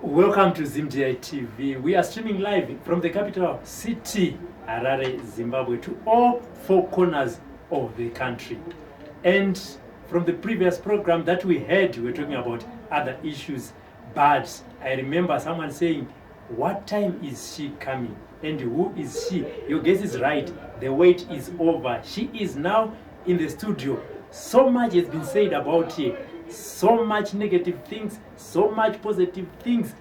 Welcome to ZimdiTv. We are streaming live from the capital city, Harare, Zimbabwe, to all four corners of the country. And from the previous program that we had, we were talking about other issues. But I remember someone saying, what time is she coming? And who is she? Your guess is right. The wait is over. She is now in the studio. So much has been said about her. So much negative things, so much positive things.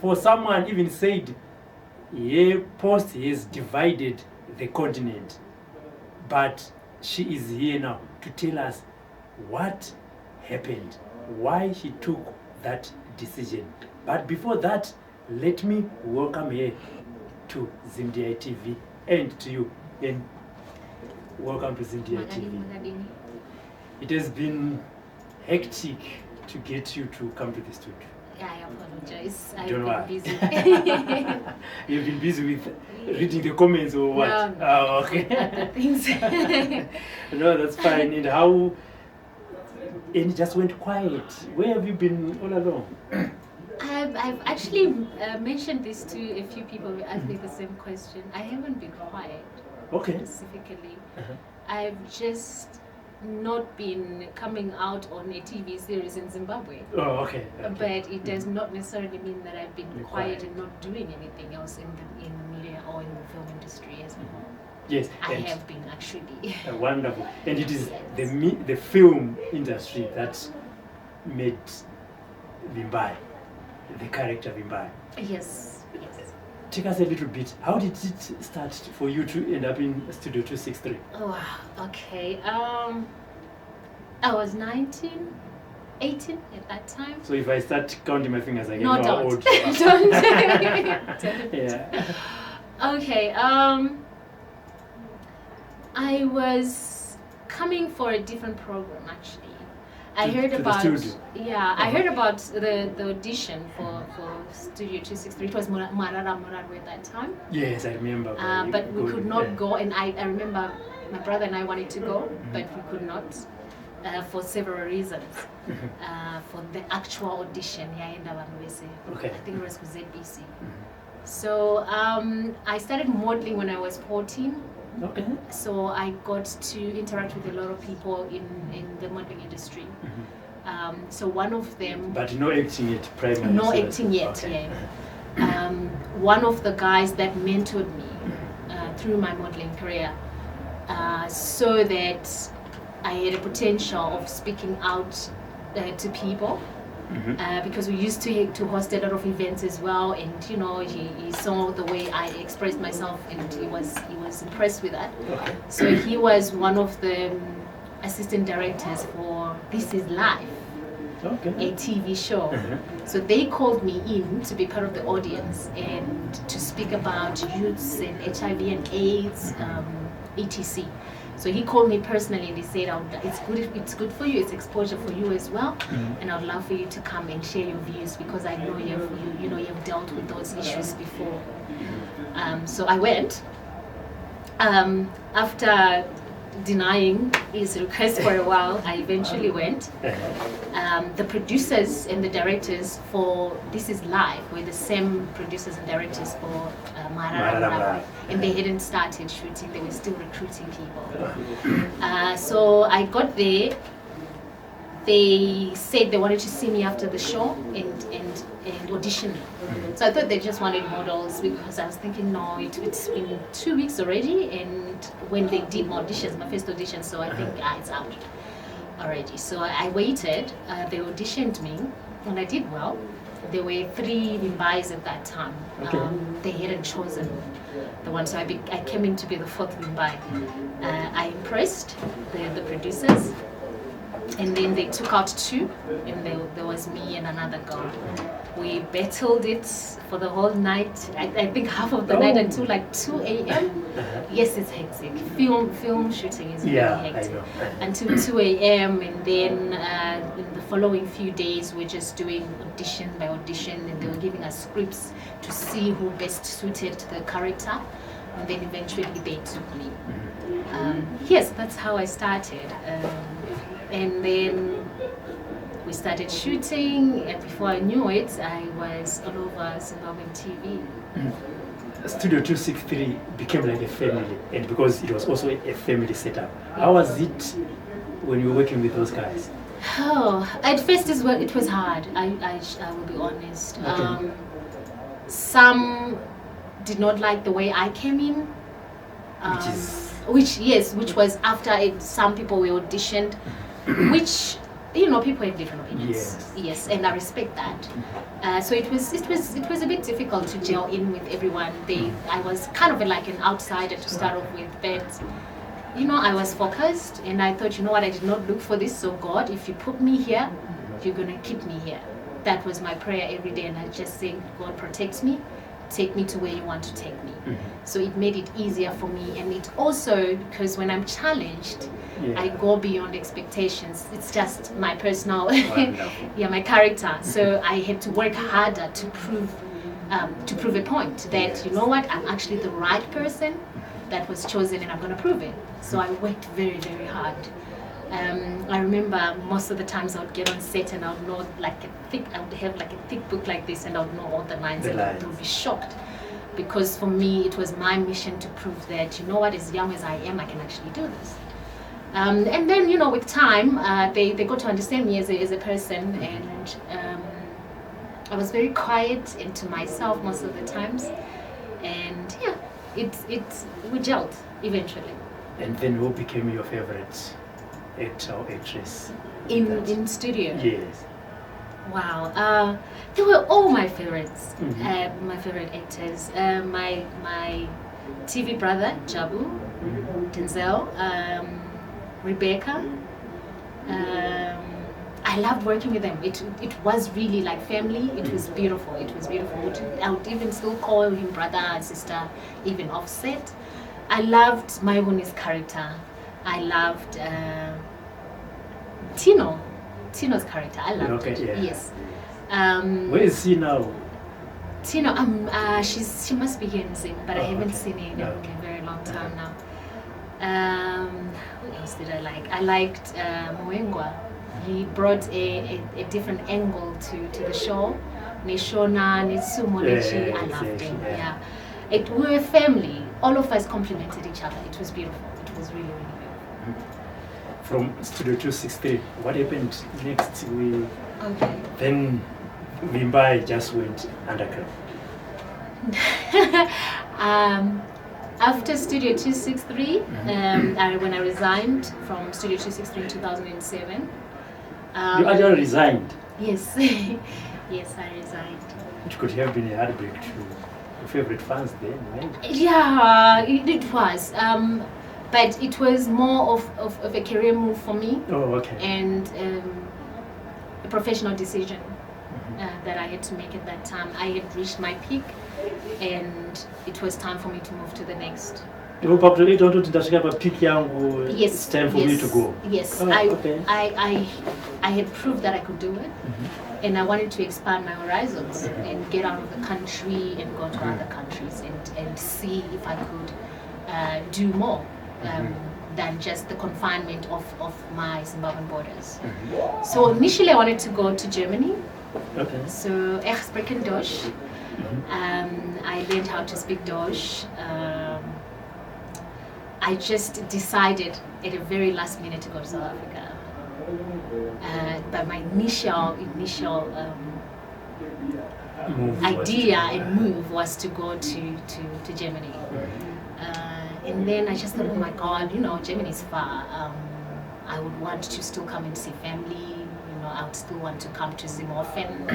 For someone even said, her post has divided the continent. But she is here now to tell us what happened, why she took that decision. But before that, let me welcome her to ZimdiTv and to you. And welcome to ZimdiTv. It has been hectic to get you to come to the studio. I apologize. I've Don't been worry. busy. You've been busy with reading the comments or what? No, Oh, okay. other things. No, that's fine. And how? And it just went quiet. Where have you been all along? I've actually mentioned this to a few people who asked me the same question. I haven't been quiet. Okay. Specifically. Uh-huh. I've just not been coming out on a TV series in Zimbabwe. Oh, okay. But it does not necessarily mean that I've been quiet Quiet. and not doing anything else in media or in the film industry as well. Yes. I and have been actually. Wonderful. And it is the film industry that made Vimbai, the character Vimbai. Yes, yes. Take us a little bit. How did it start for you to end up in Studio 263? Oh, wow. Okay. I was 18 at that time. So if I start counting my fingers, I can No, know how don't. old you are. Don't. Yeah. Okay. I was coming for a different program actually. I heard to the about studio. I heard about the audition for Studio 263. It was Marara at that time. Yes, I remember. But we could not go, and I remember my brother and I wanted to go, but we could not for several reasons. For the actual audition, Okay. I think it was for ZBC. So I started modeling when I was 14. Okay. So I got to interact with a lot of people in the modeling industry. So one of them... But no acting yet, primarily. No acting yet, okay. yeah. One of the guys that mentored me through my modeling career saw that I had a potential of speaking out to people. Because we used to host a lot of events as well, and you know he saw the way I expressed myself, and he was impressed with that. Okay. So he was one of the assistant directors for This Is Life, Okay. a TV show. So they called me in to be part of the audience and to speak about youths and HIV and AIDS, etc. So he called me personally and he said, it's good for you, it's exposure for you as well, and I'd love for you to come and share your views because I know you've dealt with those issues before. So I went. After denying his request for a while, I eventually went. The producers and the directors for This Is Live were the same producers and directors for Marara, and they hadn't started shooting, they were still recruiting people. So I got there, they said they wanted to see me after the show and audition me. So I thought they just wanted models because I was thinking, no, it's been 2 weeks already, and when they did my auditions, my first audition, so I think it's out already. So I waited, they auditioned me, and I did well. There were 3 Vimbais at that time. Okay. They hadn't chosen the one, so I came in to be the 4th Vimbai. I impressed the producers, and then they took out 2, and there was me and another girl. We battled it for the whole night. I think half of the night until like 2 a.m. Yes, it's hectic. Film shooting is really hectic. I know. Until 2 a.m. and then in the following few days we're just doing audition by audition, and they were giving us scripts to see who best suited to the character, and then eventually they took me. Yes, that's how I started. And then We started shooting, and before I knew it, I was all over Zimbabwean TV. Studio 263 became like a family, and because it was also a family setup. How was it when you were working with those guys? Oh, at first it was hard. I will be honest. Okay. Some did not like the way I came in. Which was after some people were auditioned, which people have different opinions. Yes, and I respect that. So it was a bit difficult to gel in with everyone. I was kind of like an outsider to start off with, but I was focused, and I thought, what, I did not look for this. So God, if you put me here, you're gonna keep me here. That was my prayer every day, and I just said, God, protect me. Take me to where you want to take me. So it made it easier for me, and it also, because when I'm challenged, I go beyond expectations. It's just my personal, my character. So I had to work harder to prove a point that, you know what, I'm actually the right person that was chosen, and I'm going to prove it. So I worked very, very hard. I remember most of the times I would get on set and I would know I would have like a thick book like this, and I would know all the lines, and I would be shocked, because for me it was my mission to prove that, you know what, as young as I am, I can actually do this. And then, with time, they got to understand me as a person, and I was very quiet and to myself most of the times, and we gelled eventually. And then who became your favorite actor or actress? In studio? Yes. Wow, they were all my favorites. My favorite actors. My TV brother Jabu, Denzel, Rebecca. I loved working with them. It was really like family. It was beautiful. I would even still call him brother and sister, even offset. I loved Maivuni's character. I loved Tino's character. I loved it. Yes. Where is he now? Tino, she must be here in Zim, but I haven't seen her in a very long time now. What else did I like? I liked Mwengwa. He brought a different angle to the show. Nishona, Nitsumolechi, I loved him. We were a family. All of us complemented each other. It was beautiful. It was really, really beautiful. From Studio 263, what happened next? Then Mumbai just went underground. After Studio 263, when I resigned from Studio 263 in 2007. You actually resigned? Yes. Yes, I resigned. It could have been a heartbreak to your favorite fans then, right? Yeah, it was. But it was more of a career move for me. Oh, okay. And a professional decision that I had to make at that time. I had reached my peak, and it was time for me to move to the next. Yes. It's time for me to go. Yes, okay. I had proved that I could do it, and I wanted to expand my horizons and get out of the country and go to other countries and see if I could do more than just the confinement of my Zimbabwean borders. So initially I wanted to go to Germany. Okay. So ich spreche Deutsch. I learned how to speak Deutsch. I just decided at a very last minute to go to South Africa. But my initial idea and move was to go to Germany. And then I just thought, oh my God, Germany is far. I would want to still come and see family. I would still want to come to Zim often,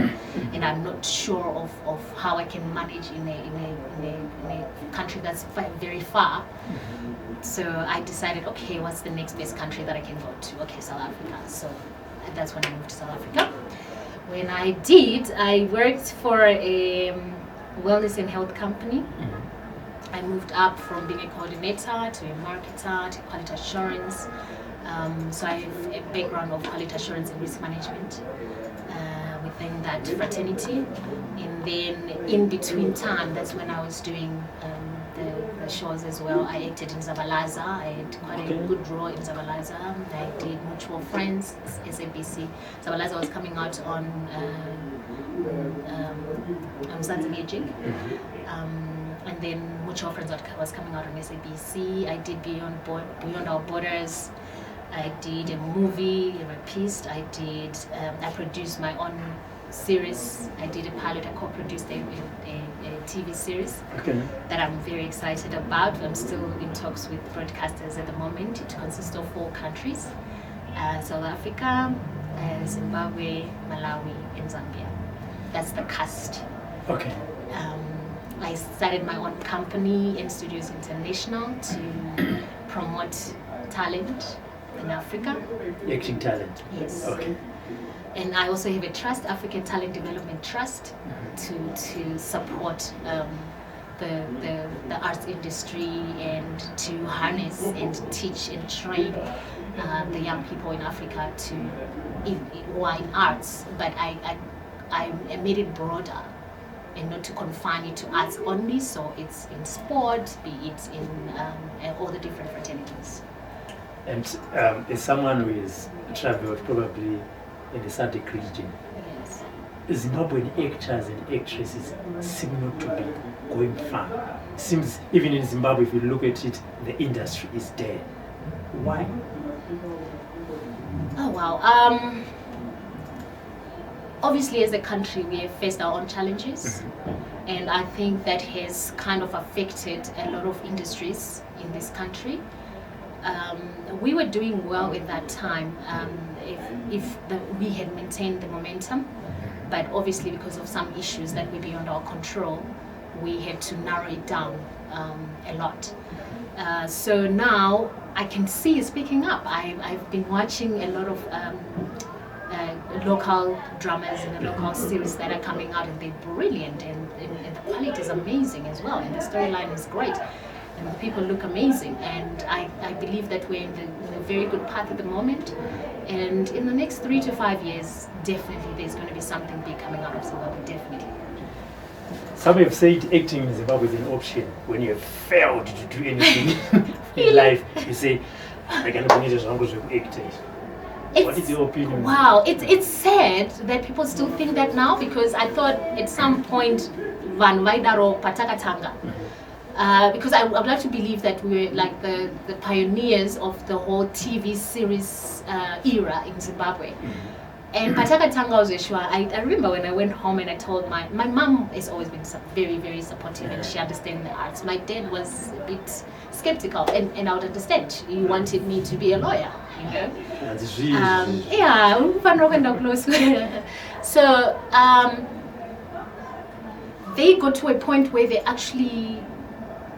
and I'm not sure of how I can manage in a country that's very far. So I decided, okay, what's the next best country that I can go to? Okay, South Africa. So that's when I moved to South Africa. When I did, I worked for a wellness and health company. I moved up from being a coordinator to a marketer to quality assurance. So I have a background of quality assurance and risk management within that fraternity. And then in between time, that's when I was doing the other shows as well. I acted in Zabalaza. I had quite a good role in Zabalaza. I did Mutual Friends, SABC. Zabalaza was coming out on Mzansi Magic. And then Mutual Friends was coming out on SABC. I did Beyond Our Borders. I did a movie, Rapist. I produced my own series. I did a pilot. I co-produced a TV series that I'm very excited about. I'm still in talks with broadcasters at the moment. It consists of 4 countries: South Africa, Zimbabwe, Malawi, and Zambia. That's the cast. Okay. I started my own company, N Studios International, to promote talent in Africa. Acting talent. Yes. Okay. And I also have a trust, African Talent Development Trust, to support the arts industry and to harness and teach and train the young people in Africa who are in arts. But I made it broader and not to confine it to arts only. So it's in sport, be it in all the different fraternities. And as someone who has traveled probably in the SADC region, Yes. Zimbabwean actors and actresses seem not to be going far. Seems even in Zimbabwe, if you look at it, the industry is dead. Why? Oh wow. Obviously, as a country, we have faced our own challenges, and I think that has kind of affected a lot of industries in this country. We were doing well at that time if we had maintained the momentum, but obviously because of some issues that were beyond our control, we had to narrow it down a lot. So now I can see it's picking up. I've been watching a lot of local dramas and the local series that are coming out, and they're brilliant, and the quality is amazing as well, and the storyline is great. And the people look amazing, and I believe that we're in a very good path at the moment. And in the next 3 to 5 years, definitely there's going to be something big coming out of Zimbabwe, definitely. Some have said acting in Zimbabwe is an option. When you have failed to do anything in life, you say, I cannot bring it as long as you act. What is your opinion? Wow, it's sad that people still think that now, because I thought at some point, Van Vaidaro Patakatanga. Because I would like to believe that we were like the pioneers of the whole TV series era in Zimbabwe. And Patakatanga was a show. I remember when I went home and I told my mom has always been very, very supportive, and she understands the arts. My dad was a bit skeptical, and I would understand. He wanted me to be a lawyer, you know. So they got to a point where they actually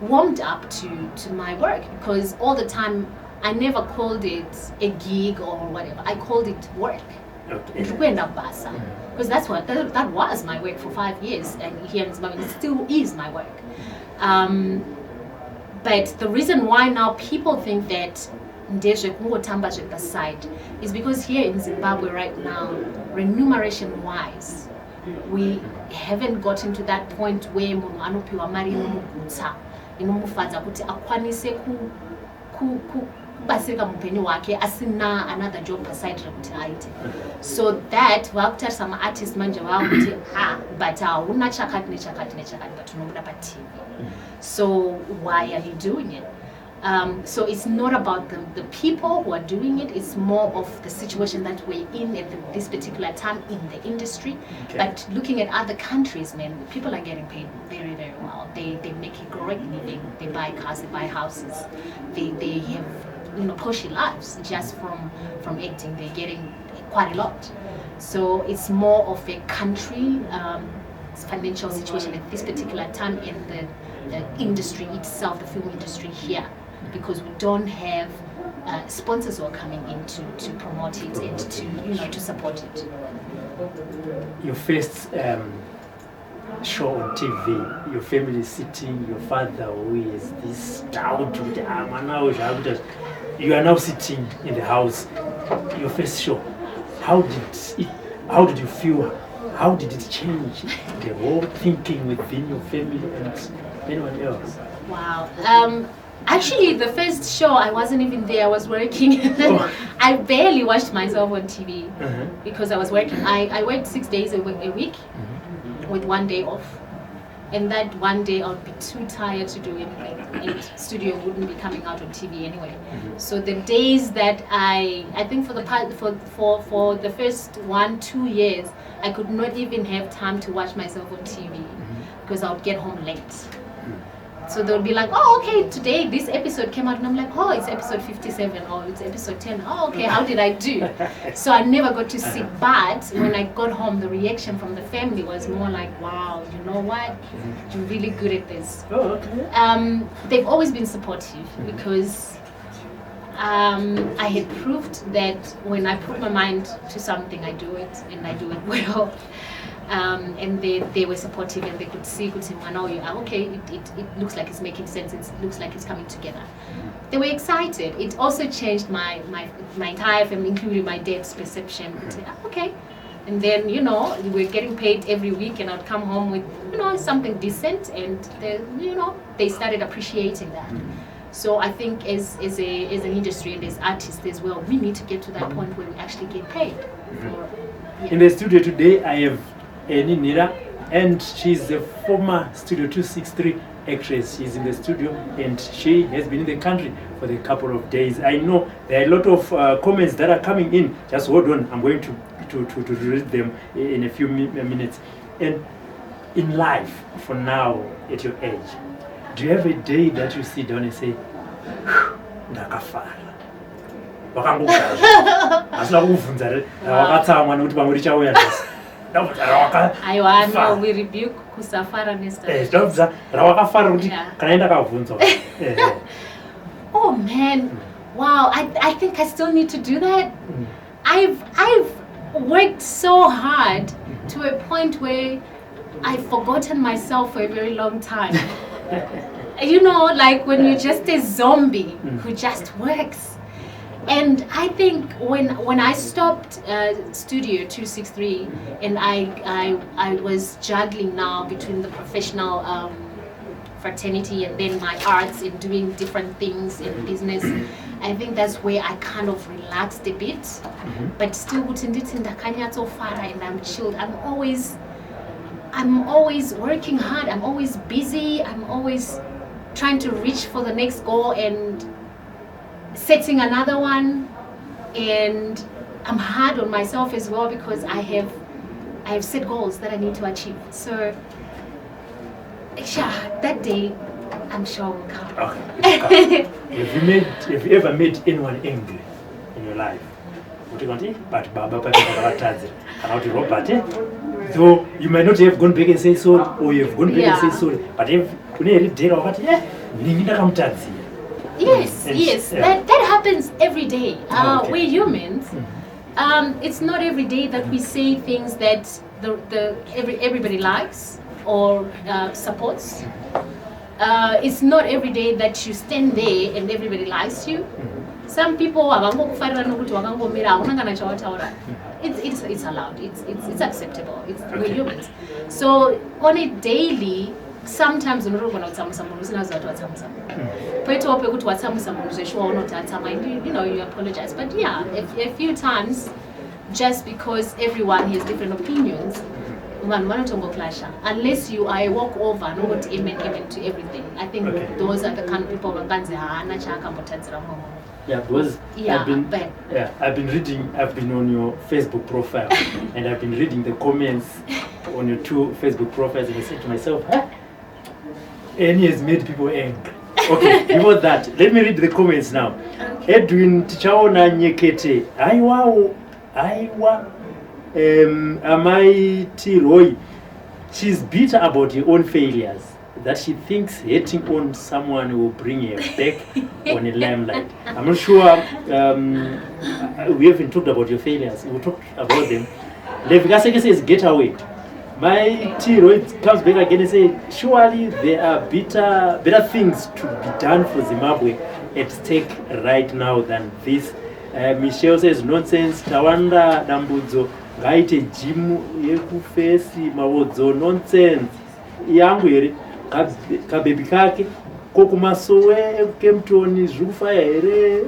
warmed up to my work, because all the time I never called it a gig or whatever. I called it work. Because that was my work for 5 years, and here in Zimbabwe it still is my work. But the reason why now people think that aside is because here in Zimbabwe right now, remuneration wise, we haven't gotten to that point where munhu anopiwa mari inomugutsa inomufadza kuti akwanise kubasika mupenyu wake asina another job aside rekuti aite. So that vakutarisa maartist manje vakuti but hauna chakati nechakati nechakati but unobuda paTV. So why are you doing it? So it's not about the people who are doing it, it's more of the situation that we're in at this particular time in the industry. Okay. But looking at other countries, man, people are getting paid very, very well. They make a great living, they buy cars, they buy houses, they have, you know, poshy lives just from acting. They're getting quite a lot. So it's more of a country financial situation at this particular time in the industry itself, the film industry here, because we don't have sponsors who are coming in to promote it and to support it. Your first show on TV, your family is sitting, your father who is this stout, you are now sitting in the house. Your first show, how did you feel? How did it change the whole thinking within your family and anyone else? Wow. Actually, the first show, I wasn't even there. I was working. I barely watched myself on TV because I was working. I worked 6 days a week with 1 day off. And that 1 day I would be too tired to do anything. And studio wouldn't be coming out on TV anyway. So the days that I think for the first 1-2 years, I could not even have time to watch myself on TV because I would get home late. So they would be like, oh, okay, today this episode came out, and I'm like, oh, it's episode 57, or it's episode 10. Oh, okay, how did I do? So I never got to see. But when I got home, the reaction from the family was more like, wow, you know what? You're really good at this. Oh, okay. They've always been supportive because I had proved that when I put my mind to something, I do it, and I do it well. And they were supportive, and they could see, now you are okay, it looks like it's making sense, it looks like it's coming together. They were excited. It also changed my entire family, including my dad's perception. Okay. And then, we were getting paid every week, and I'd come home with, something decent, and they started appreciating that. So I think as an industry and as artists as well, we need to get to that point where we actually get paid. In the studio today, I have Nhira, and she's a former Studio 263 actress. She's in the studio, and she has been in the country for a couple of days. I know there are a lot of comments that are coming in. Just hold on, I'm going to read them in a few minutes. And in life, for now, at your age, do you have a day that you sit down and say, ndakafara? No, we rebuke kusafara Oh man, wow! I think I still need to do that. I've worked so hard to a point where I've forgotten myself for a very long time. Like when you're just a zombie who just works. And I think when I stopped Studio 263, and I was juggling now between the professional fraternity and then my arts and doing different things in business, I think that's where I kind of relaxed a bit. But still, and I'm chilled. I'm always working hard. I'm always busy. I'm always trying to reach for the next goal and setting another one, and I'm hard on myself as well because I have set goals that I need to achieve. So that day I'm sure will come. Okay. Have you ever made anyone angry in your life? So you might not have gone back and say sorry, or you have gone back and say sorry, but if Yes, that happens every day. We're humans. It's not every day that we say things that everybody likes or supports. It's not every day that you stand there and everybody likes you. Some people it's allowed. It's acceptable. We're humans. So on a daily, sometimes you apologize, but a few times, just because everyone has different opinions, unless you are a walkover, not amen to everything. I think those are the kind of people who because I've been on your Facebook profile and I've been reading the comments on your 2 Facebook profiles, and I said to myself, Annie has made people angry. Okay, before that, let me read the comments now. Edwin Tichaona Nyekete, Aiwa, Amai Roy. She's bitter about her own failures, that she thinks hating on someone will bring her back on a limelight. I'm not sure we haven't talked about your failures. We'll talk about them. Levikaseke says get away. My T-Roy comes back again and says, surely there are better things to be done for Zimbabwe at stake right now than this. Michelle says, nonsense. Tawanda Dambudzo, gaite jimu yekufesi mawodzo, nonsense. Yangu yeri, kabebi kake, kokumasowe ekemptoni zvekufaya here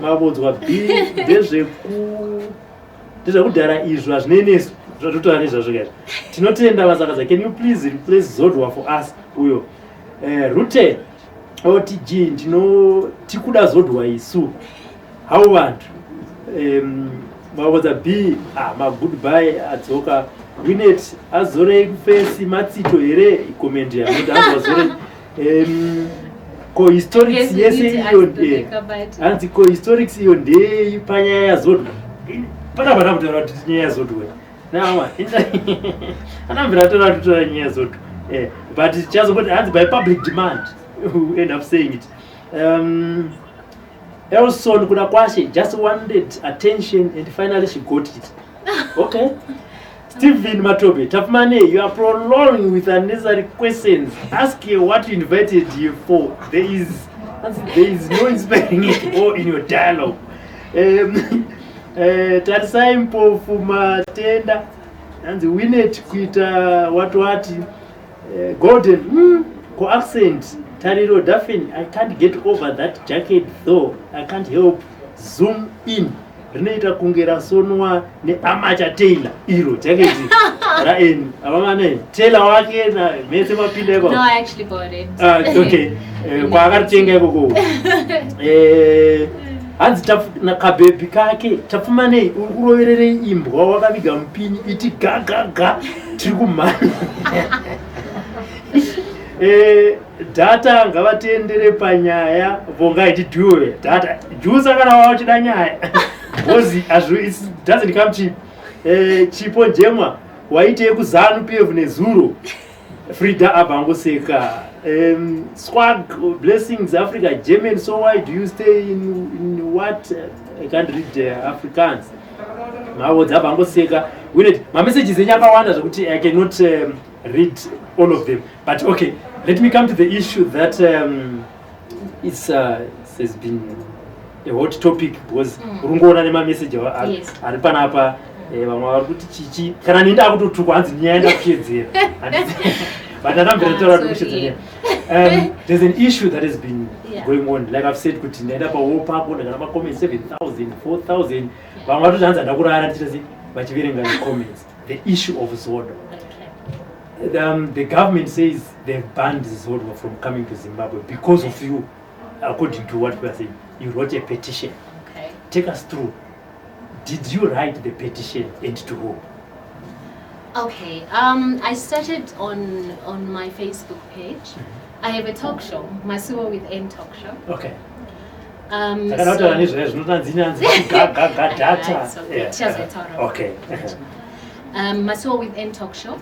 mabodzwa b ndezvekudhara izvo hazvinenesi zvatotaura nezvazvo kaizvo tinotenda vasakaza. Can you please replace Zodwa for us uyo Rute otg tikuda Zodwa isu hau vantu mabodza b magoodbye adzoka Winet azore kufesi matsito here ikomendi yamuti azore cohistorics yese iyo anzi cohistorics iyo ndei panyaya yazodwa pana bana mutaura kuti nyaya yazodwa nama anambira tora nyaya yazodwa but chazoboti hanzi by public demand who end up saying it. Elson kuda kwashe just wanted attention and finally she got it. Okay. Stephen Matobe, Tafmane, you are prolonging with unnecessary questions. Ask you what we invited you for. There is no inspiring it all in your dialogue. Tarsaimpo Fumatenda and the Winnet Quita what Golden co accent Tariro Daphne. I can't get over that jacket though. I can't help zoom in. Rinoita kungera sonwa ne amacha Taylor iro jaketi raen avamane Taylor wake na mese mapinde ko. No, I actually bought it. Okay kwa akatenga ikoko hanzi na kabebi kake tafumane ukuroverere imbwa wakaviga mpini iti gaga tiri kumhanya data ngavatendere panyaya vonga iti duwe data jusa kana wachida nyaya because it doesn't come cheap. Chipo njema waite kuzanu PF nezuro Frida abangoseka swag blessings Africa German. So why do you stay in what I can't read Africans mawodza abangoseka with my messages enyakawanda zvokuti I cannot read all of them, but okay, let me come to the issue that has been a hot topic because urungoona nema message ari panapa vamwe vari kuti chichi kana nenda akutotukwa hanzi nyaenda kushedzera but anambira taura kushedzera. There's an issue that has been going on, like I've said kuti ndaenda pawopapo ndakana ma comments 7,000 4,000 vamwe vatoti hanzi ndakurara ndichitazi vachiverenga the comments. The issue of Zodwa. The government says they've banned Zodwa from coming to Zimbabwe because of you, according to what we are saying. You wrote a petition. Okay. Take us through. Did you write the petition and to who? Okay. I started on my Facebook page. I have a talk show, Masuwa with N talk show. Okay. Okay. Masuwa with N talk show.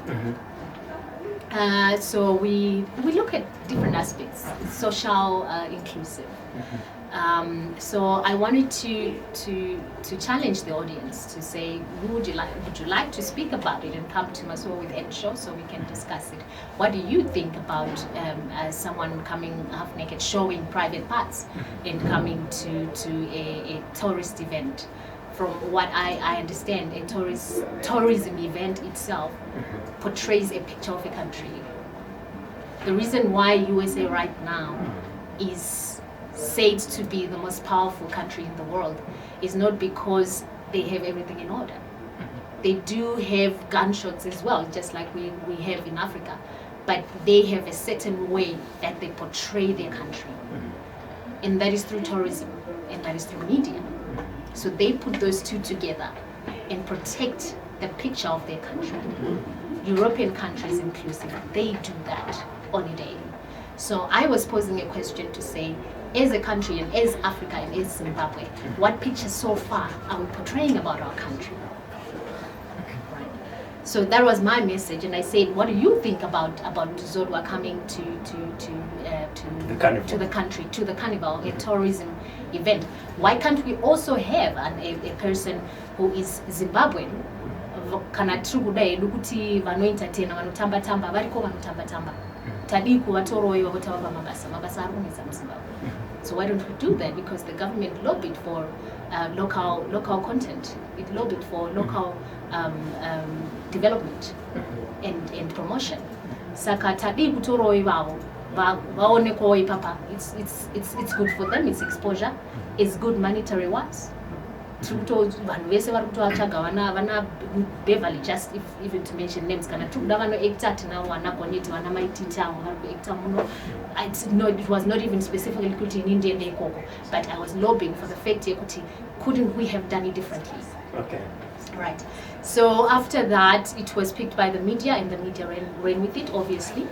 So we look at different aspects, social, inclusive. So I wanted to challenge the audience to say, would you like to speak about it and come to Masuwa with N show so we can discuss it? What do you think about someone coming half naked, showing private parts, and coming to a tourist event? From what I understand, a tourism event itself portrays a picture of a country. The reason why USA right now is said to be the most powerful country in the world is not because they have everything in order. They do have gunshots as well, just like we have in Africa, but they have a certain way that they portray their country, and that is through tourism, and that is through media. So they put those two together and protect the picture of their country. European countries inclusive, they do that on a daily. So I was posing a question to say, as a country and as Africa and as Zimbabwe, what picture so far are we portraying about our country? Right. So that was my message, and I said, what do you think about Zodwa coming to the country, to the carnival, a tourism event? Why can't we also have a person who is Zimbabwean? Kana truguda elukuti vano entertain vanotamba tamba variko vanotamba tamba tadi kuvatoroyo vavotava mabasa arunisa muZimbabwe. So why don't we do that? Because the government lobbied for local content. It lobbied for local development and promotion. Saka tadi kutoroyo vavo vaonekwawo ipapa. It's good for them, it's exposure, it's good monetary wise. Vanhu vese vari kutovatsvaga vana Beverly, just even to mention names, kana tikuda vanoacta tinavo vana Gonyeti, vana maitita avo vari kuacta muno. It was not even specifically kuti ini ndiende ikoko, but I was lobbying for the fact yekuti couldn't we have done it differently. Okay. Right. So after that, it was picked by the media, and the media ran with it, obviously.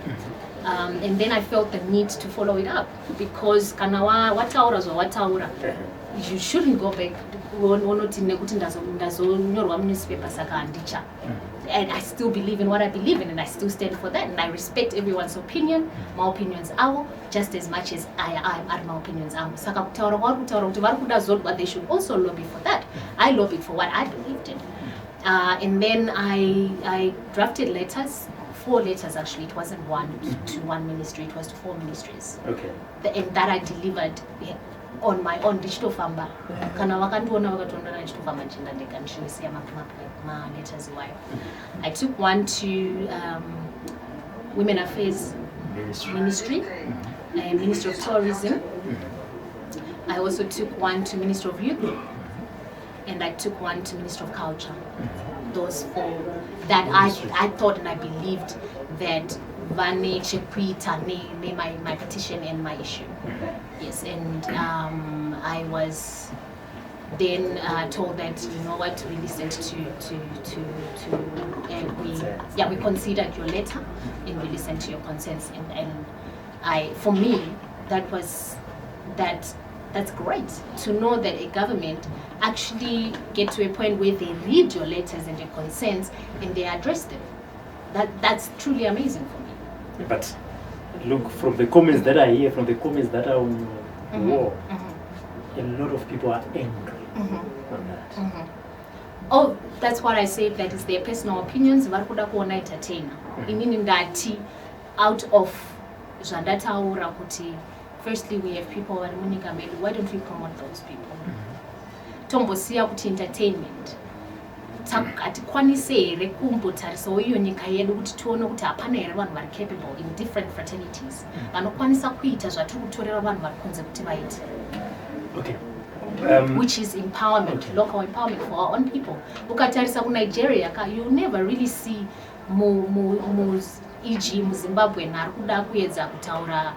And then I felt the need to follow it up, because kanawa wataura zo wataura, you shouldn't go back. And I still believe in what I believe in, and I still stand for that, and I respect everyone's opinion. My opinions are just as much as I am my opinions are. But they should also lobby for that. I lobbied for what I believed in. And then I drafted letters, 4 letters actually. It wasn't one to one ministry, it was to 4 ministries. Okay. And that I delivered on my own digital famba. I took one to Women Affairs Ministry, Ministry of Tourism. I also took one to Ministry of Youth, and I took one to Ministry of Culture. Those 4 that I thought and I believed that Vane Chekwita my petition and my issue. Yes, and I was then told that, you know what, we listened and we considered your letter and we listened to your concerns, and for me that's great to know that a government actually get to a point where they read your letters and your concerns and they address them. That's truly amazing for me. But look, from the comments that I hear, from the comments that are on your wall, a lot of people are angry on that. Oh, that's what I said, that is their personal opinions. Meaning that out of Zandataura kuti, firstly, we have people who are Monica Melu. Why don't we promote those people? Tombosia kuti entertainment. Atikwanise rekumbotarisa uyo nyika yedu kuti tuone kuti hapana here vanhu vari capable in different fraternities. Vanokwanisa kuita zvatiri kutorera vanhu vari kunze kuti vaite. Okay. Which is empowerment, local empowerment for our own people. Ukatarisa ku Nigeria, you never really see e.g. Zimbabwean ari kuda kuedza kutaura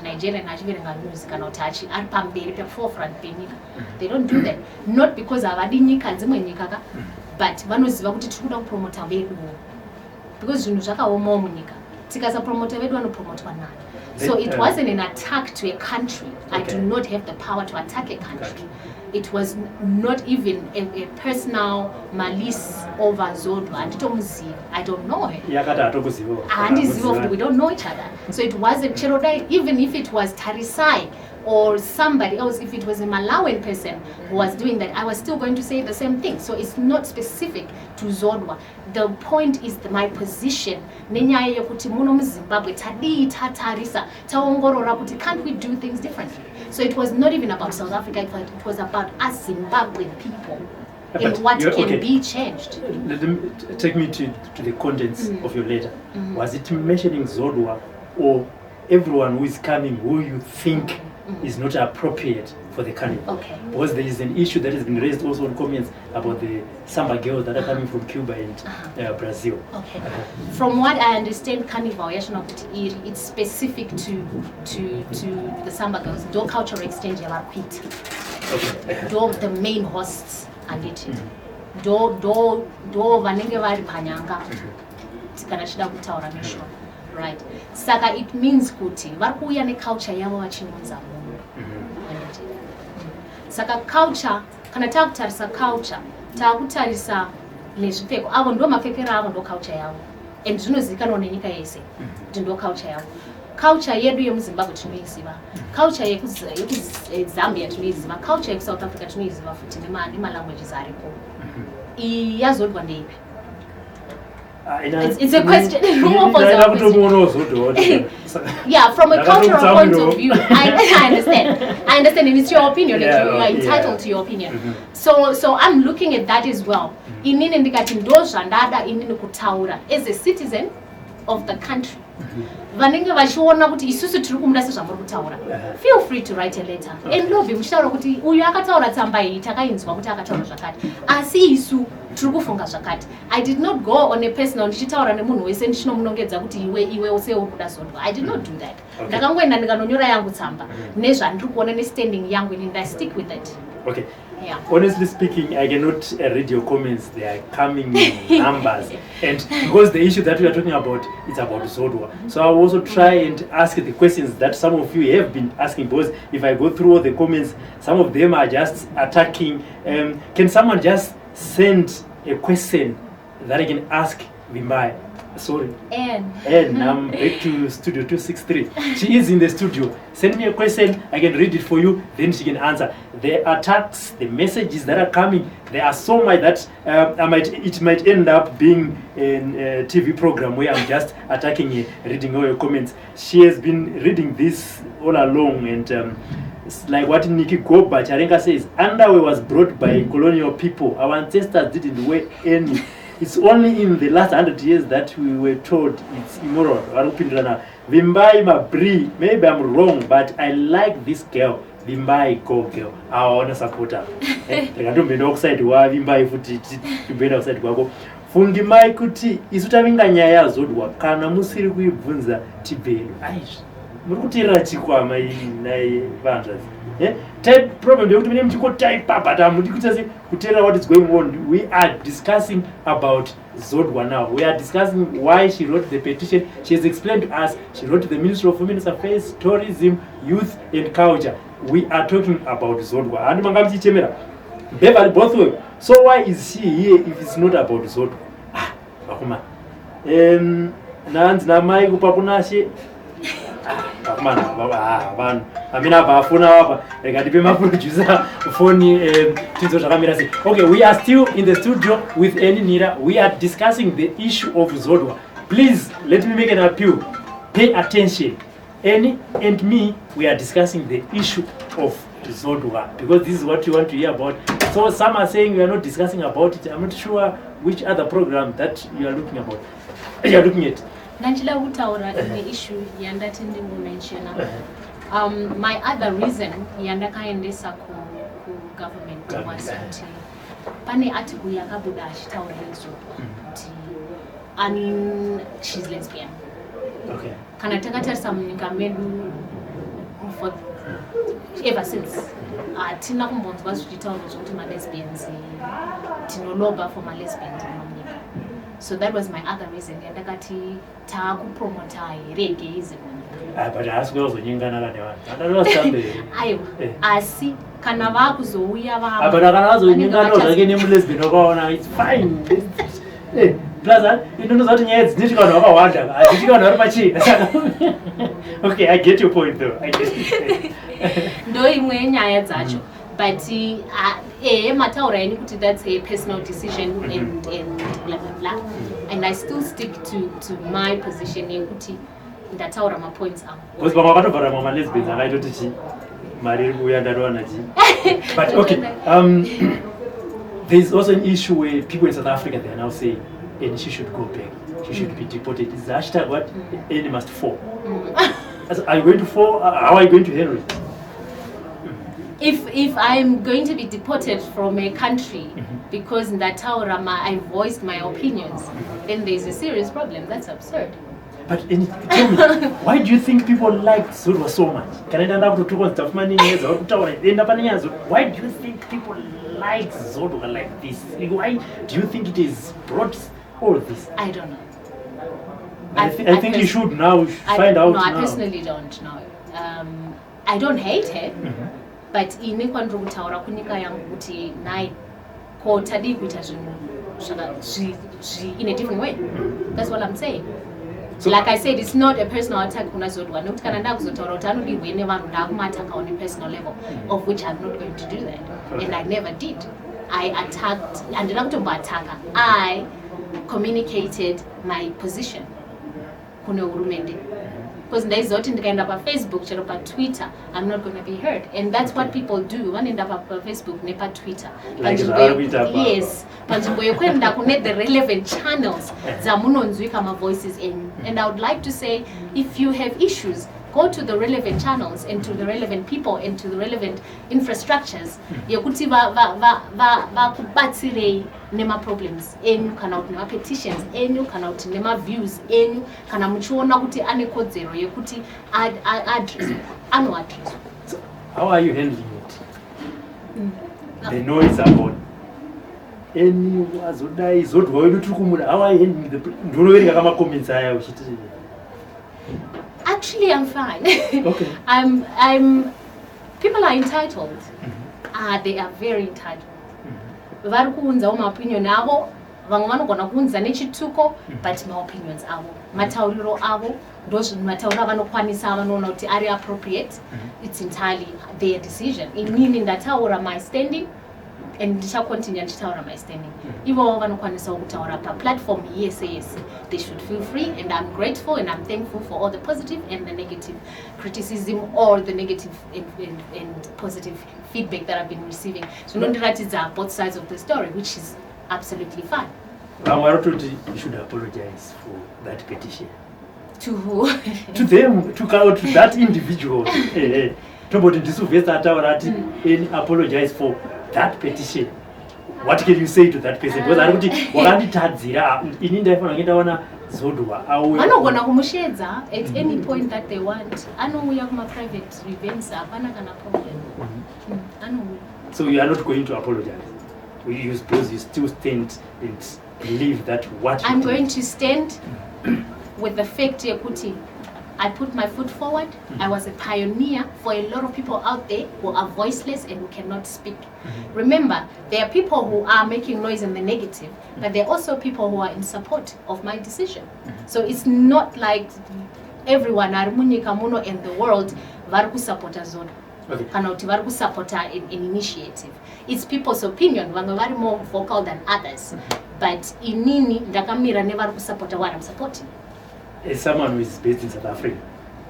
Nigerian achiverenga news kana kuti ari pamberi pe forefront penyika. They don't do that, not because avadi nyika dzimwe nyika ka, but vanoziva kuti tiri kuda kupromota vedu, because zvinhu zvakaomawo munyika. Tikasapromota vedu vanopromotwa nani? So it wasn't an attack to a country. I do not have the power to attack a country. It was not even a personal malice over Zodwa. I don't know her. And we don't know each other. So it wasn't Cherodai, even if it was Tarisai or somebody else, if it was a Malawian person who was doing that, I was still going to say the same thing. So it's not specific to Zodwa. The point is my position. Can't we do things differently? So it was not even about South Africa, it was about us Zimbabwean people and what can be changed. Let them take me to the contents of your letter. Was it mentioning Zodwa or everyone who is coming who you think is not appropriate for the carnival? Okay. Because there is an issue that has been raised also in comments about the samba girls that are coming from Cuba and Brazil. Okay. From what I understand, Carnival it's specific to the samba girls. Do cultural exchange Okay. Do the main hosts and it. Do vanenge vari panyanga. Tikana chida kutaura misho. Right. Saka it means kuti vari kuuya neculture yavo vachinunza munhu. Saka culture, kana takutarisa culture, takutarisa nezvipfeko, avo ndo mapfekero avo ndo culture yavo. And zvinozivikanwa nenyika yese kuti ndo culture yavo. Culture yedu yemuZimbabwe tinoiziva. Culture yekuZambia tinoiziva. Culture yekuSouth Africa tinoiziva futi nemalanguages aripo. Yazodwa ndeipi? It's a question. Yeah, from a cultural point of view, I understand. I understand, and it's your opinion. You are entitled to your opinion. So I'm looking at that as well. As a citizen of the country, vanenge vachiona kuti isusu tiri kumunda sezvamuri kutaura, feel free to write a letter. Endobve muchitaura kuti uyu akataura tsamba iyi takainzwa kuti akataura zvakati, asi isu tiri kufunga zvakati. I did not go on a personal ndichitaura nemunhu wese ndichinomunongedza kuti iwe use uri kuda Zodwa. I did not do that. Ndakangoenda ndikanonyora yangu tsamba nezvandiri kuona nestanding yangu and I stick with it. Okay. Yeah. Honestly speaking, I cannot read your comments. They are coming in numbers, and because the issue that we are talking about is about Zodwa, so I will also try and ask the questions that some of you have been asking. Because if I go through all the comments, some of them are just attacking. Can someone just send a question that I can ask Vimbai? Sorry. And I'm back to Studio 263. She is in the studio. Send me a question, I can read it for you, then she can answer. The attacks, the messages that are coming, there are so much that it might end up being a TV program where I'm just attacking you, reading all your comments. She has been reading this all along, and it's like what Nikki Goba Charenga says, underwear was brought by colonial people. Our ancestors didn't wear any. It's only in the last 100 years that we were told it's immoral. Vimbai Mabri, maybe I'm wrong, but I like this girl. Vimbai, go girl. I want to support her. I don't be outside wa Vimbai futi be outside kwako. Fungi mai kuti isutavinga nyaya Zodwa kana musiri kuibvunza tibelu. Aish. Muri kutirira chikwama nai vanzvazi. Type problem yekuti mine mchiko type but amudi kutera what is going on. We are discussing about Zodwa now. We are discussing why she wrote the petition. She has explained to us. She wrote to the Ministry of Women's Affairs, Tourism, Youth and Culture. We are talking about Zodwa. And mangamchi chemera. Beverly both way. So why is she here if it's not about Zodwa? Ah, bakuma. Nanzi na mai kupakunashe. Man, okay, we are still in the studio with Nhira. We are discussing the issue of Zodwa. Please let me make an appeal. Pay attention. Annie and me, we are discussing the issue of Zodwa because this is what you want to hear about. So some are saying we are not discussing about it. I'm not sure which other program that you are looking about. You are looking at. Nanjila utaura the issue yanda tendingu mention. My other reason yanda kaendesa ku government was kuti pane article yakabuda achitaura nezvozvo kuti she's lesbian. Okay. Kana takatarisa munyika medu for ever since atina kumbonzwa zvichitaura zvokuti ma-lesbians tinoloba for ma-lesbians munyika. So that was my other reason. Yandakati takupromota here gayism. But as well so nyingana kana vanhu. Andanosambe. Ayo. Asi kana vakuzouya va. But akanazo nyingana zvake nemulesbian wakaona it's fine. Plus inonoza kuti nyaya dzine vanhu vakawanda. Adziti vanhu vari pachii. Okay, I get your point though. I get it. Ndo imwe nyaya dzacho. But mataura yani kuti that's a personal decision and blah blah blah. And I still stick to my position yekuti ndataura my points am. Because baba vatobvara mama lesbians akaitoti chi mari kuya ndarowana chi. But okay, there's also an issue where people in South Africa they are now saying and she should go back. She should be deported. Is the hashtag what? Any must fall. Are you going to fall? How are you going to handle it? If I'm going to be deported from a country because in that Taurama I voiced my opinions, then there's a serious problem. That's absurd. But tell me, why do you think people like Zodwa so much? Why do you think people like Zodwa like this? Why do you think it is brought all this? I don't know. I think you should now find out. No, I now. personally don't know. I don't hate her. But ine kwandiri kutaura kunyika yangu kuti nai ko tadi kuita zvinhu in a different way. That's what I'm saying. So, like I said, it's not a personal attack kuna Zodwa. Nokuti kana ndakuzotaura kuti anodiwe nevanhu ndakumataka on a personal level, of which I'm not going to do that. And I never did. I attacked, andina kutomboataka. I communicated my position kune hurumende. Because ndaizoti ndikaenda pa Facebook chero pa Twitter, I'm not going to be heard. And that's what people do. One end up pa Facebook ne pa Twitter. Like yes, panzvimbo yekuenda kune the relevant channels dzamunonzwika voices enyu. And I would like to say, if you have issues, go to the relevant channels and to the relevant people and to the relevant infrastructures yekuti vakubatsirei nema problems enyu kana kuti nema petitions enyu kana kuti nema views enyu kana muchiona kuti ane kodzero yekuti anoaddress. So how are you handling it? The noise about any azodai Zodwa wedu tiri kumuda. How are you handling the ndonoverenga kama comments aya uchiti? Actually, I'm fine. Okay. People are entitled. They are very entitled. Vari kuunzawo maopinion avo, vamwe vanogona kuunza nechituko, but maopinions avo, matauriro avo, ndozvinhu matauriro avanokwanisa vanoona kuti ari appropriate. It's entirely their decision. Inini ndataura my standing, and ndichakontinua ndichitaura my standing. Ivo vanokwanisa kutaura platform yes. They should feel free, and I'm grateful and I'm thankful for all the positive and the negative criticism or the negative and positive feedback that I've been receiving. So nondiratidza both sides of the story, which is absolutely fine. You should apologize for that petition. To who? To them, to that individual. Nobody apologize for that petition. What can you say to that person? Because I don't think wakanditadzira ini ndaifanira kuendaona Zodwa auye. Vanogona kumushedza at any point that they want. Anouya kuma private events hapana kana problem. Anouya. So you are not going to apologize. You suppose you still stand and believe that what I'm going to stand with the fact yekuti I put my foot forward. I was a pioneer for a lot of people out there who are voiceless and who cannot speak. Remember, there are people who are making noise in the negative, but there are also people who are in support of my decision. So it's not like everyone in the world vari kusapota Zodwa. Kana kuti vari kusapota an initiative. It's people's opinion. Vamwe vari more vocal than others. But inini ndakamira nevari kusapota what I'm supporting. As someone who is based in South Africa,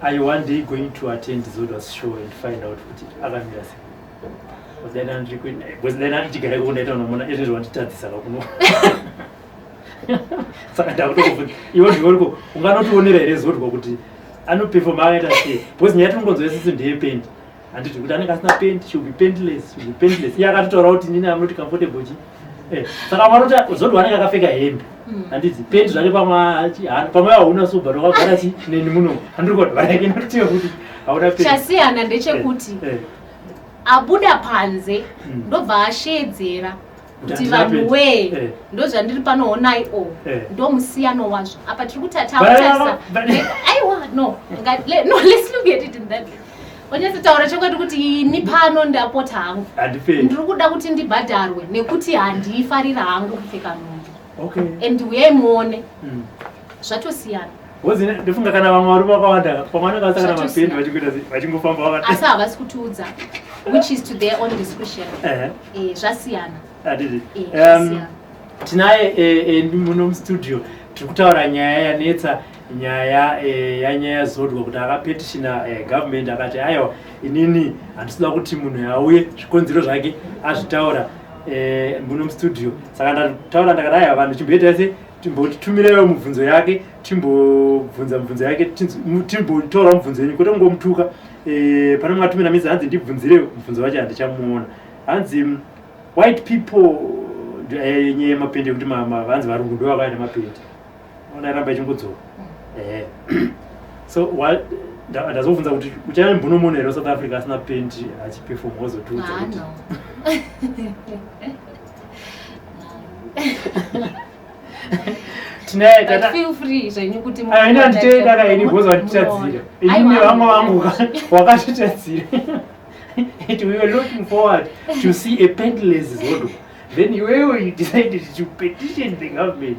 are you one day going to attend Zodwa's show and find out what akamira sei? Then I'm going to get a good letter on everyone to tell this. You want to go, I'm not only a resort, but I know people married as say, was Yatungo isn't day paint. And it would not paint, she'll be paintless, she'll be paintless. Yeah, I got to out in I'm not comfortable. So I'm not a figure him. And it's paint like Pama and Pama, una super, Nimuno, and what I cannot tell you. I would have Chassi and Dechakuti. Abuda panze ndo vashedzera kuti vanhu we ndo zvandiri pano onai ndo musiyano wazvo apa tiri kutataura aiwa no let's look at it in that way. Onyatsa taura chokwadi kuti ini pano ndapota hangu ndiri kuda kuti ndibhadharwe nekuti handifarira hangu kupfeka nhumbi and uyaimuone zvatosiyana. Ndifunga kana vamwe vari vakawanda pamwana kasakana mapendi vachingofamba wakati asi havasi kutiudza, which is to their own discretion. Zvasiyana. Tinaye muno mustudio tiri kutaura nyaya yanetsa nyaya yanyaya Zodwa kuti akapetishina government akati aiwa inini handisida kuti munhu auye zvikonzero zvake azvitaura muno mustudio. Saka ndataura ndakati aiwa vanhu chimboita se timbotumirewo mubvunzo yake timbobvunza mubvunzo yake timbotora mubvunzo yenyu kwete kungomutuka pane mwatumira midzi hanzi ndibvunzire mubvunzo wacho handichamuona hanzi white people nyaya yemapendi kuti vanzi varungu ndo vakaita mapendi onaramba ichingodzoka so ndazobvunza kuti uchave mbunomuno here South Africa asina pendi achiperform wazotiudza kuti feel free zvenyu kuti aina nditenda kaini boza watitadzira inini vamwe vangu wakatitadzira it we were looking forward to see a paintless Zodwa, then you decided to petition the government.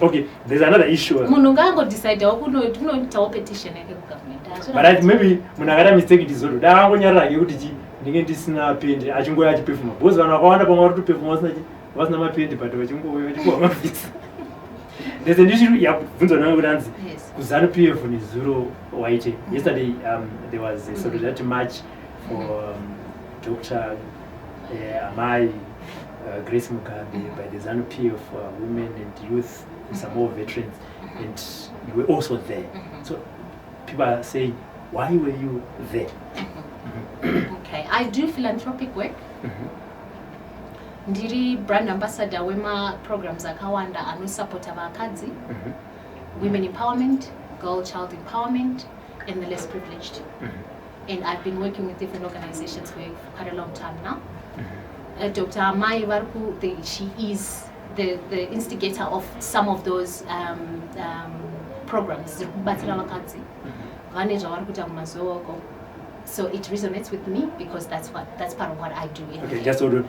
Okay, there's another issue. Munhu ngaangodecide kunoitawo petition yake kugovernment. But I think maybe munhu akata mistake ndi Zodwa daangonyarara kuti ndinge ndisina pendi achingoya achiperforma because vanhu vakawanda pamwe vari kuperforma vasina mapendi but vachingova mavhisa. There's an issue yabvunzwa nayo kuti hanzi kuZanu-PF nezuro waite. Yesterday there was a solidarity march for Dr. Amai Grace Mugabe, by the ZANU-PF of women and youth, and some more veterans, and you were also there. So people are saying, why were you there? Okay, I do philanthropic work. Ndiri brand ambassador wema programs akawanda anosupporta vakadzi, women empowerment, girl child empowerment, and the less privileged. And I've been working with different organizations for quite a long time now. Dr. Amai Varku, she is the instigator of some of those programs. So it resonates with me because that's part of what I do. Okay, just hold on.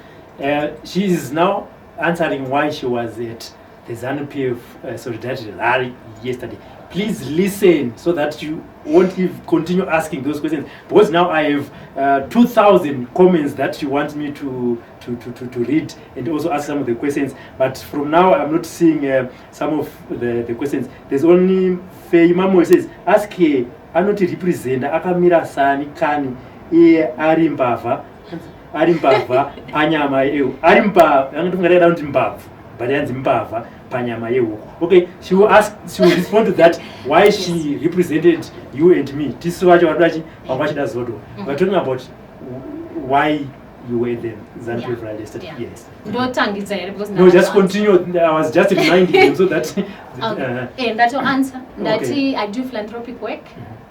She is now answering why she was at the ZANU-PF Solidarity rally yesterday. Please listen so that you won't continue asking those questions, because now I have 2,000 comments that you want me to read and also ask some of the questions. But from now I'm not seeing some of the questions. There's only Faye Mamo says, ask her, I'm not a representative, akamira sani kani, arimbava, panyama eu, arimba, I'm not going to mbav, but mbava. Okay, she will respond to that, why she represented you and me. This is what you are watching. We're talking about why you were there. Yes. No, just continue. I was just reminding them so that. And that's your answer. Okay. I do philanthropic work,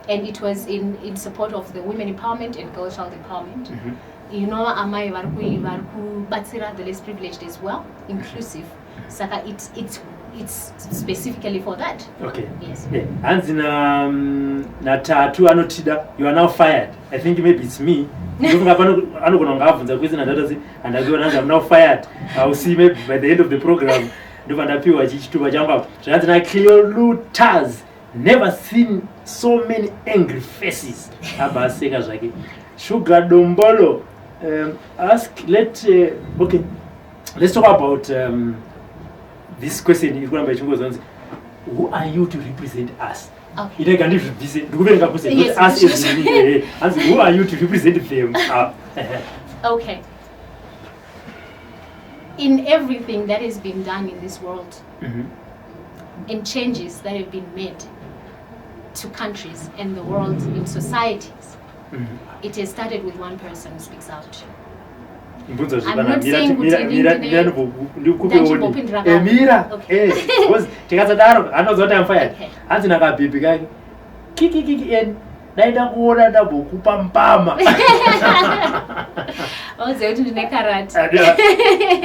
and it was in support of the women empowerment and girl child empowerment. You know, amai varku batsira the less privileged as well, inclusive. Saka it's specifically for that. Okay. Yes. And Natatu Anotida, you are now fired. I think maybe it's me. And I'm now fired. I will see maybe by the end of the program. Never seen so many angry faces. Sugar Dombolo. Okay. Let's talk about this question. Who are you to represent us? Okay. Yes. Who are you to represent them? Okay. In everything that has been done in this world, and changes that have been made to countries and the world in societies, it has started with one person who speaks out. I'm not saying Mira. Okay. Was I know what I'm fired. Anzi nakabibi kake. Kiki and naenda kuona ndabo kupampama. Oze uthi ndine karate.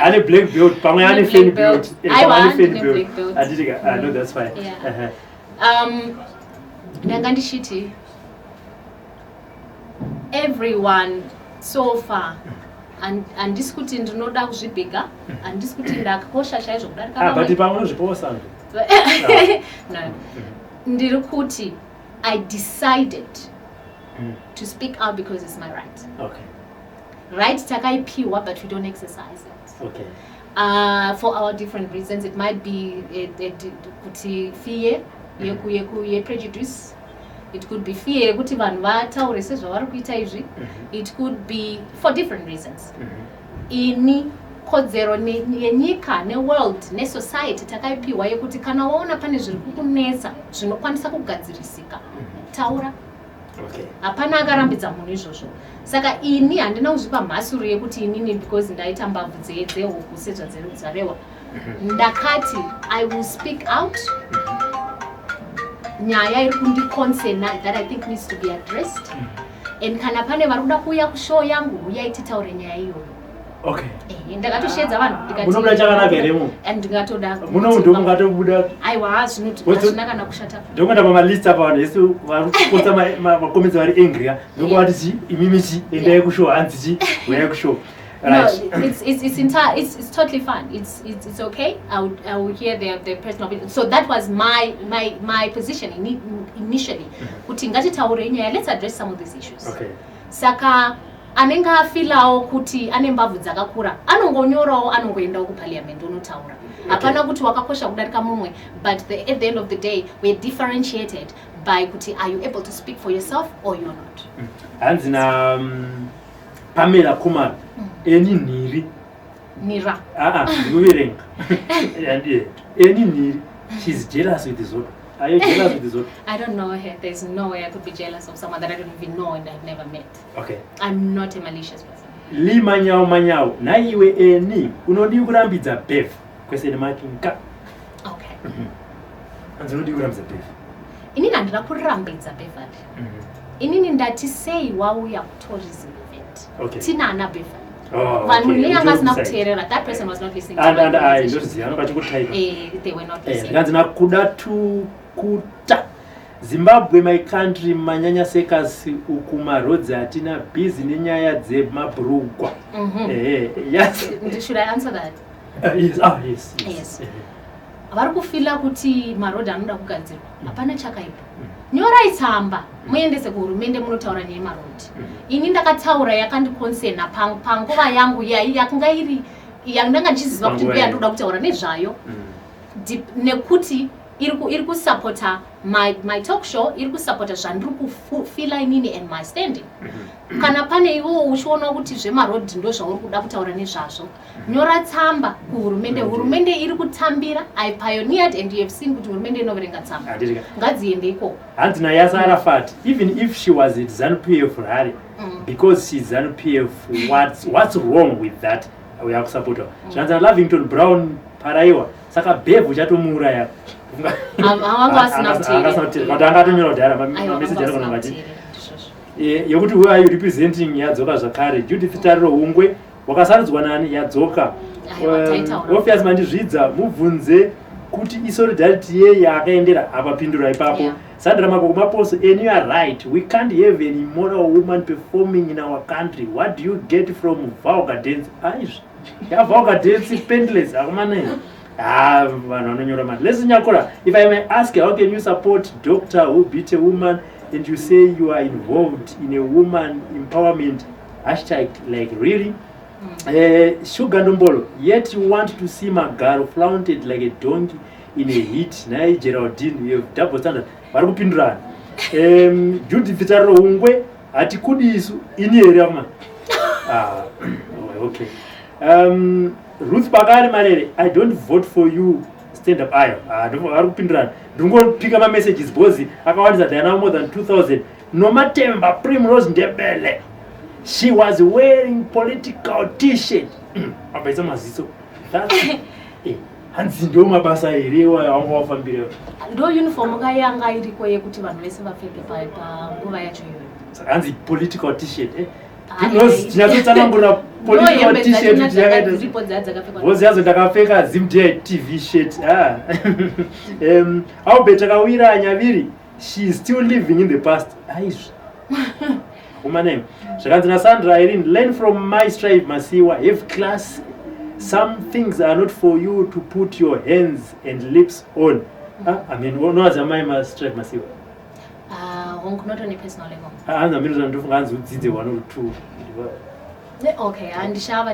Ani black belt, pamwe ani fan belt. I want black belt. I know that's fine. Yeah. Ndangandishiti. Everyone so far and diskuti ndinoda kuzvibhiga and diskuti ndakakosha chaizvo kudarika but pamwe unozviposa no ndiri kuti I decided to speak out because it's my right. Okay. Right takaipiwa, but we don't exercise it. Okay. For our different reasons. It might be kuti fear ye prejudice. It could be fear kuti vanhu vataure sezvavari kuita izvi. It could be for different reasons. Ini kodzero yenyika neworld nesociety takaipiwa yekuti kana waona pane zviri kukunetsa zvinokwanisa kugadzirisika, taura. Okay. Hapana akarambidza munhu izvozvo. Saka ini handina kuzvipa mhasuru yekuti inini because ndaita mbavhu dzehuku sezvadzarewa. Ndakati I will speak out. Nyaya iri kundiconcern that I think needs to be addressed. And kana pane vari kuda kuuya kushow yangu uyai titaure nyaya iyoyo. Okay. Ndakatoshedza vanhu ndikati munobuda chakanaka here mu and ndingatoda munhu mungatobuda aiwa zvinotina kana kushata ndokuenda pamalist apa vanhu yesu vari kuposta makomenzi vari angry ndokuti imimichi endai kushow hanzichi uyai kushow. No, it's totally fine. It's okay. I will hear their personal opinion. So that was my position initially. Kuti ngatitaure nyaya, let's address some of these issues. Okay. Saka anenge afilawo kuti ane mbavhu dzakakura anongonyorawo anongoendawo kuparliament unotaura. Hapana kuti wakakosha kudarika mumwe, but at the end of the day we're differentiated by kuti are you able to speak for yourself or you're not. Hanzi na Pamela Kumar eni nhiri Nhira. Ndikuverenga. And any Nhiri, she's jealous with Zodwa. Are you jealous with Zodwa? I don't know her. There's no way I could be jealous of someone that I don't even know and I've never met. Okay. I'm not a malicious person. Li manyao. Na iwe eni. Unodi kurambidza Bev. Question marking ka. Okay. Anzonodi kurambidza Bev. Inini handina kurambidza Bev. Inini ndati sei wauya tourism event. Okay. Tina ana Bev. That person was not listening to and I don't see. I know they were not listening. Ganzina kuda to kuta. Zimbabwe, my country, manyanya sekas ukuma roads atina busy nenyaya dze mabrugwa. Yes. Should I answer that? Yes. Yes. Vari kufila kuti maroad anoda kugadzirwa. Hapana chakaipa. Nyorai tsamba muendese kuhurumende munotaura nemaroad. Ini ndakataura yakandikonsena panguva yangu yakanga iri yandanga ndichiziva kuti ndiye ndoda kutaura nezvayo. Nekuti iri kusupporta my talk show, iri kusupporta zvandiri kufila inini and my standing. Kana pane iwo uchiona kuti zvemaroad ndo zvauri kuda kutaura nezvazvo, nyora tsamba kuhurumende. Hurumende iri kutambira. I pioneered and you have seen kuti hurumende inoverenga tsamba. Ngadziende ikoko. Handina Yasser Arafat, even if she was at ZANU-PF Harare, because she's ZANU-PF, what's wrong with that? We have to support her. Zvanzi Lavington Brown Paraiwa, saka Bev uchatomuuraya. Yekuti who are you representing yadzoka zvakare. Judith Tariro Hungwe wakasarudzwa nani yadzoka. Obviously mandizvidza mubvunze kuti isolidarity ye yakaendera apapindura ipapo. Sandra Makoko Maposo, and you are right. We can't have an immoral woman performing in our country. What do you get from vulgar dance? Yeah, vulgar dance is painless. Listen, Nyakora, if I may ask, how can you support doctor who beat a woman and you say you are involved in a woman empowerment hashtag? Like, really? Sugar Ndombolo, yet you want to see Magaro flaunted like a donkey in a heat. Nai Geraldine, you have double standard. Varukupindurana. Judith Tariro Hungwe ati kudi isu ini area man. Okay. Ruth Bakari Marere, I don't vote for you. Stand up ayo. Varukupindurana. Dungo pick my messages bozi. Akawandisa there now more than 2,000. Nomatemba Primrose Ndebele. She was wearing political t-shirt. Abaisa maziso. That's hanzi ndo mabasa iriwa yawafambira. Ndo uniform yanga iriko yekuti vanhu vese vapfeke pa nguva yacho iyoyo. Hanzi political t-shirt Because tinatotsanangura political t-shirt yakaita. Vozi yazo ndakapfeka ZimdiTv shirt. How better kawira anyaviri. She is still living in the past. Aish. Uma name. Zvakanzi Sandra Irene, learn from my strive Masiwa. Have class. Some things are not for you to put your hands and lips on. I mean, no azamai must strive Masiwa. Not on a personal level. I'm the middle of hands with the 1 or 2. Okay, and Shava.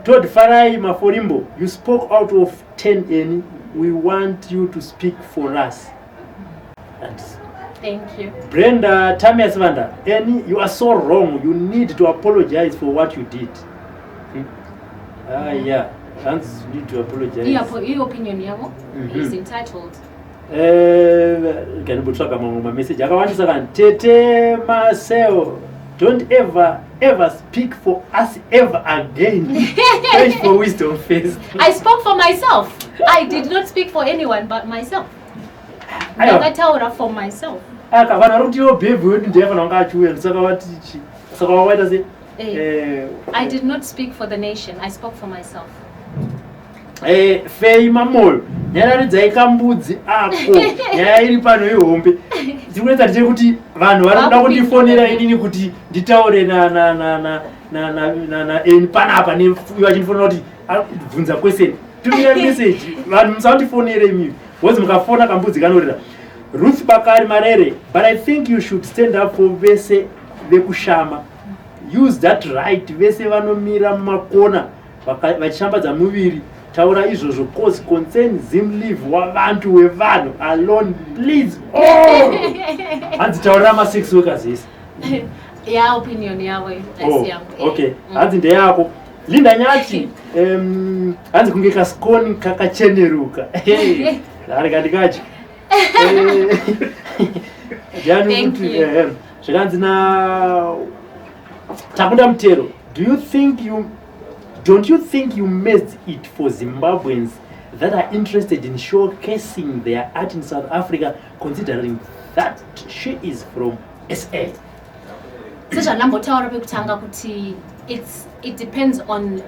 Todd Farai Maforimbo, you spoke out of 10 and we want you to speak for us. And thank you. Brenda Tamias Vanda, you are so wrong. You need to apologize for what you did. Yeah, Hans need to apologize. Your opinion, Yavo, is entitled. Can put my message? I want to say, Tete Marcel, don't ever speak for us ever again. Pray for wisdom first. I spoke for myself. I did not speak for anyone but myself. I told her for myself. I did not speak for the nation. I spoke for myself. Fei mamol nyararidza ikambudzi ako nyaya iri pano ihombe ndikuita kuti vanhu vari kuda kundifonera inini kuti nditaure na eni panapa vachinifonera kuti bvunza question tumira message vanhu musandifonere imi wozi mukafona kambudzi kanorira. Ruth Bakari Marere, but I think you should stand up for vese vekushama. Use that right. Vese vanomira mumakona vachishambadza muviri. Taura izvozvo cause concern Zimlive WaBantu wevanhu alone please. Hanzi taura ma sex workers yes. Yeah, opinion yawe. Okay. Hanzi ndeyako. Linda Nyati, hanzi kunge kaskoni kakacheneruka. Hey. Arikandikachi. Thank you. Zvikanzi na Takunda Mutero, don't you think you made it for Zimbabweans that are interested in showcasing their art in South Africa, considering that she is from SA? It depends on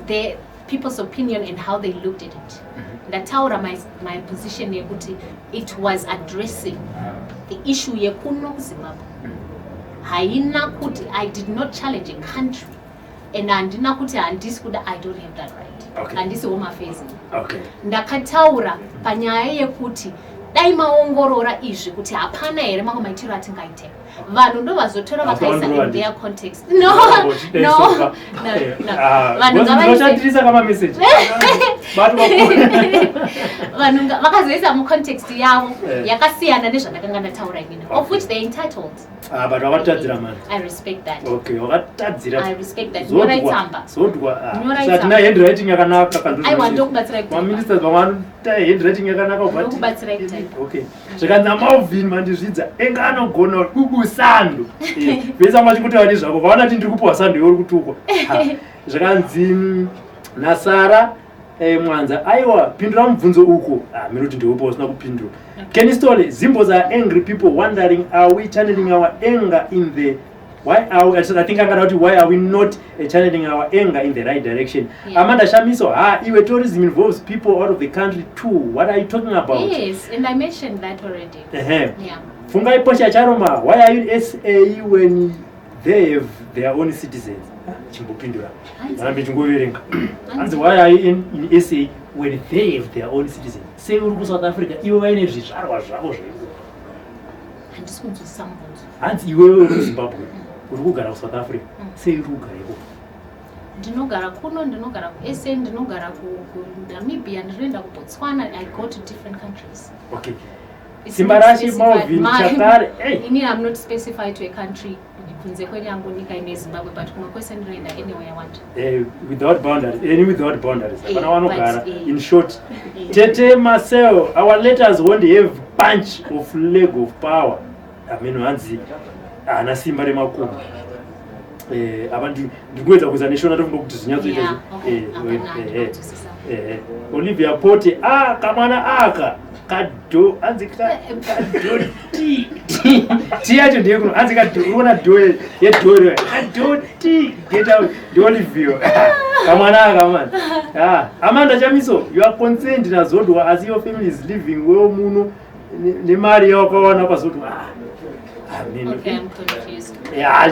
the people's opinion and how they looked at it. Ndataura my position yekuti it was addressing the issue yekuno kuZimbabwe. Haina kuti I did not challenge a country, and andina kuti handisi kuda I don't have that right. Handisi home affairs. Ndakataura panyaya yekuti dai maongorora izvi kuti hapana here mamwe maitiro atingaite. Vanhu ndo vazotora vakaisa in their context. No. Vanhu ngavaisa kama message. Vanhu vakazoisa mu context yavo yakasiyana nezvandakanga ndataura inini, of which they entitled. But wakatadzira man. I respect that. Okay, wakatadzira. I respect that. Nyora itsamba. Zodwa. Satina handwriting yakanaka kandu. I want to kubatsira kuti. Ministers vamanu ta handwriting yakanaka ubati. Kubatsira kuti. Okay. Zvikanzi Malvin mandizvidza enga anogona kubusando. Vesa machikuti vani zvako vaona kuti ndiri kupuwa sando yori kutukwa. Zvikanzi Nasara Mwanza aiwa pindura mubvunzo uko. Minoti ndiopo usina kupindura. Kenny Stole, Zimbos are angry people wondering, are we channeling our anger in the why are we, I think why are we not channeling our anger in the right direction? Yeah. Amanda Shamiso, iwe tourism involves people out of the country too. What are you talking about? Yes, and I mentioned that already. Yeah. Fungai Posha Charoma, why are you in SA when they have their own citizens? Chimbupindura. Why are you in SA when they have their own citizens? Say uri South Africa, iwe vaine zvizvarwa zvavo zvedu. Handisi kunzwisambudza. Hanzi iwe uri Zimbabwe, uri kugara South Africa. Sei uri kugareko? Ndinogara kuno, ndinogara kuSA, ndinogara kuNamibia, ndinoenda kuBotswana. I go to different countries. Okay. Simbarashi Malvin Chakare. Ini I'm not specified to a country. Kunze kweli yangu nika ine Zimbabwe, but kuna kwese ndinoenda anywhere I want. Without boundaries. Without boundaries. Apana vanogara. In short, Tete Marcel, our letters won't have punch of leg of power. I mean, hanzi ana simba remakumbo. Abantu ndikuwedza kuza national ndofuna kuti zinyatsoita. Olivia Pote, kamwana aka kado hanzi kado ti yacho ndiye kuno hanzi kado uona do yedoro kado ti get out the Olivia kamwana aka man. Amanda Chamiso, you are concerned na Zodwa as your family is living well muno nemari yakawana paZodwa. Okay, I'm confused. Yeah,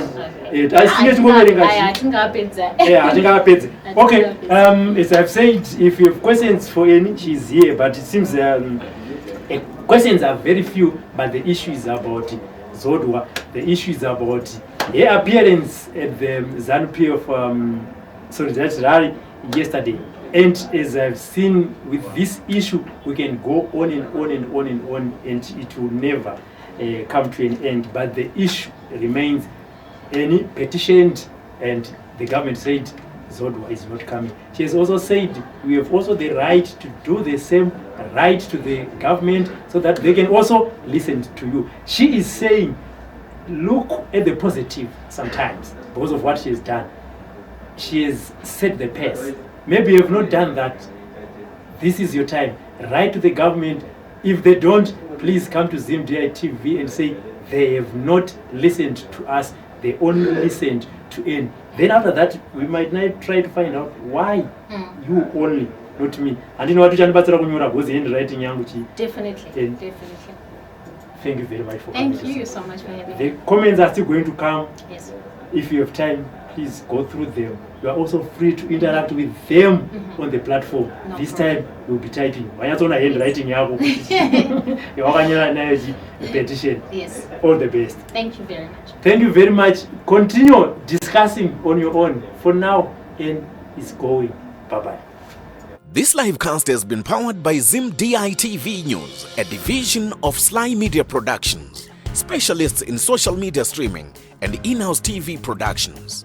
okay, as I've said, if you have questions for any, she's here, but it seems questions are very few, but the issue is about Zodwa. The issue is about her appearance at the ZANU-PF Solidarity Rally yesterday. And as I've seen with this issue, we can go on and on and on and on, and it will never come to an end. But the issue remains, any petitioned, and the government said Zodwa is not coming. She has also said we have also the right to do the same, right to the government, so that they can also listen to you. She is saying, look at the positive sometimes because of what she has done. She has set the pace. Maybe you have not done that. This is your time. Write to the government. If they don't, please come to ZimdiTv and say they have not listened to us. They only listened to N. Then after that, we might not try to find out why you only, not me. And you know what you can do? Handwriting yangu. Definitely. Thank you very much for coming. Thank you so much for having me. The comments are still going to come. Yes. If you have time, please go through them. You are also free to interact with them on the platform. No this problem. Time you'll be typing. Why not handwriting yabo? Petition. Yes. All the best. Thank you very much. Thank you very much. Continue discussing on your own. For now, N is going. Bye-bye. This livecast has been powered by ZimdiTv News, a division of Sly Media Productions. specialists in social media streaming and in-house TV productions.